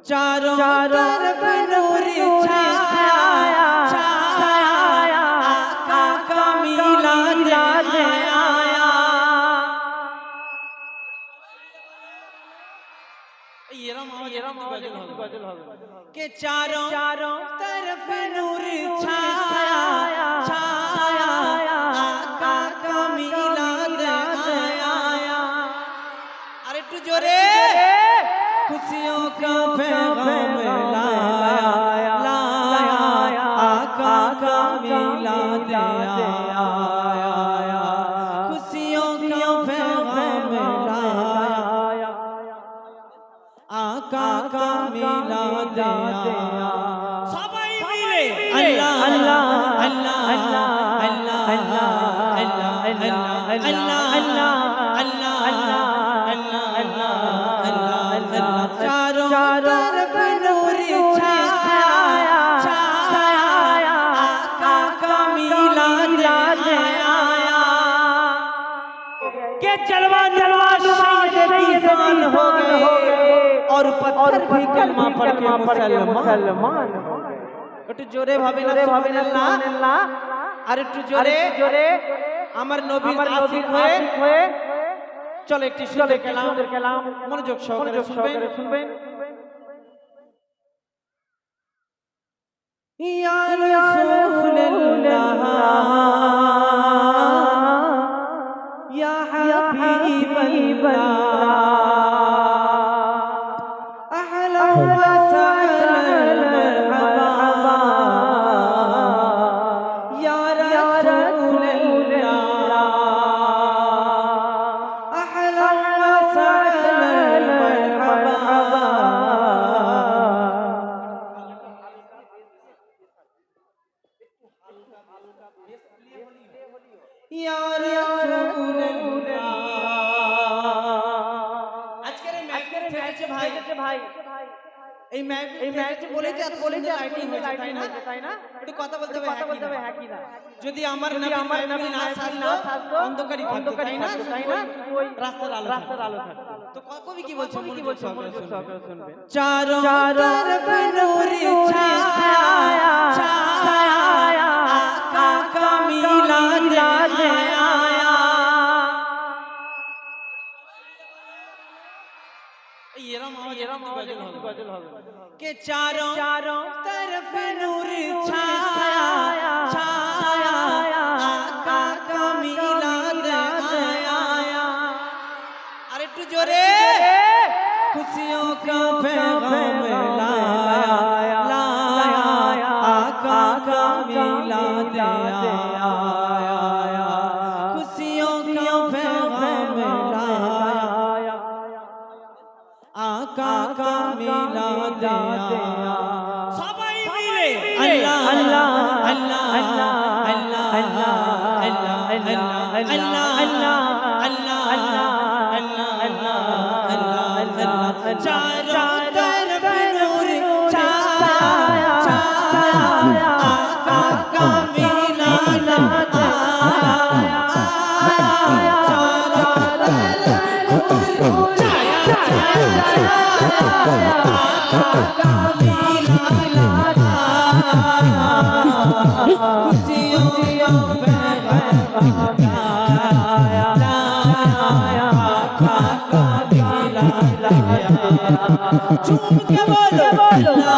चारों तरफ नूर छाया छाया, आका का मिलाद आया। ये गजल के चारों तरफ नूर छाया छाया, आका का मिलाद आया। अरे तू जोरे खुशियों का पैगाम लाया लाया, आका का मिलाद आया। खुशियों का पैगाम लाया, आका का मिलाद आया। सबाई मिले अल्लाह अल्लाह अल्लाह अल्लाह अल्लाह अल्लाह अल्लाह अल्लाह अल्लाह अल्लाह। चारों तरफ नूर छाया छाया, आका का मिलाद आया। के जलवा जलवा इंसान हो गए और पत्थर भी कलमा पढ़ के मुसलमान। একটু জোরে ভাবে না সুবহানাল্লাহ। আর একটু জোরে জোরে আমার নবীর আশিক হয়ে চলো একটু সুন্দর কালাম মনোযোগ সহকারে শুনবেন। ইয়া রাসূলুল্লাহ ইয়া হাবিবাল্লাহ, আহলা ওয়া সাহলা মারহাবা ইয়া রাসূলুল্লাহ, আহলা ওয়া সাহলা মারহাবা। ইয়া রাসূলুল্লাহ। আজকের এই মাহফিল হয়েছে ভাই, এই মাহফিল বলেছে এত সুন্দর লাইটিং হয়েছে তাই না? একটু কথা বলতে হবে হ্যাঁ কি না? যদি আমার নবী না সাজতো অন্ধকারই থাকতো তাই না? ওই রাস্তার আলো থাকতো। তো কবি কি বলছে মনোযোগ সহকারে শুনবেন। চারোं तरफ नूर छाया छाया, आका का मिलाद आया। गजल হবে के चारों तरफ नूर छाया छाया, आका का मिलाद आया। अरे तू जोरे खुशियों का पैगाम लाया लाया, आका का मिलाद आया। खुशियों का पैगाम लाया, आका का मिलाद आया। सबाई मिले अल्लाह अल्लाह अल्लाह अल्लाह अल्लाह अल्लाह अल्लाह अल्लाह अल्लाह अल्लाह अल्लाह। चारों तरफ नूर छाया छाया, आका का मिलाद आया। चारों तरफ नूर छाया छाया, आका का मिलाद आया। खुशियों का पैगाम लाया लाया, आका का मिलाद आया। झूम के बोलो अल्लाह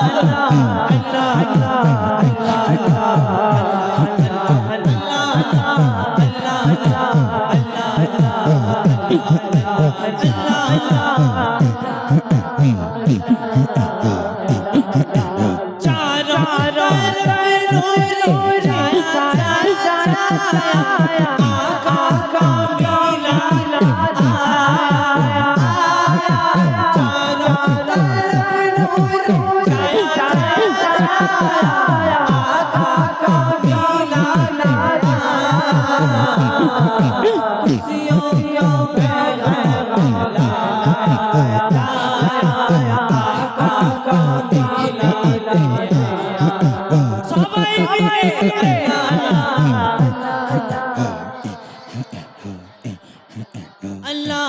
अल्लाह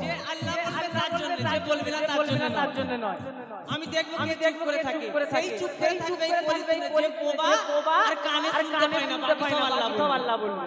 যে আল্লাহ বলবে তার জন্য নয় আমি দেখব কে চুপ করে থাকে সেই চুপ করে থাকবে এই পরিস্থিতিতে যে বোবা আর কানে শুনতে পায় না বাকি সব আল্লাহ বলবে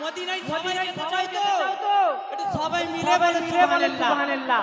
মদিনায় সবাই যেতে চাই তো একটু সবাই মিলে বলে সুবহানাল্লাহ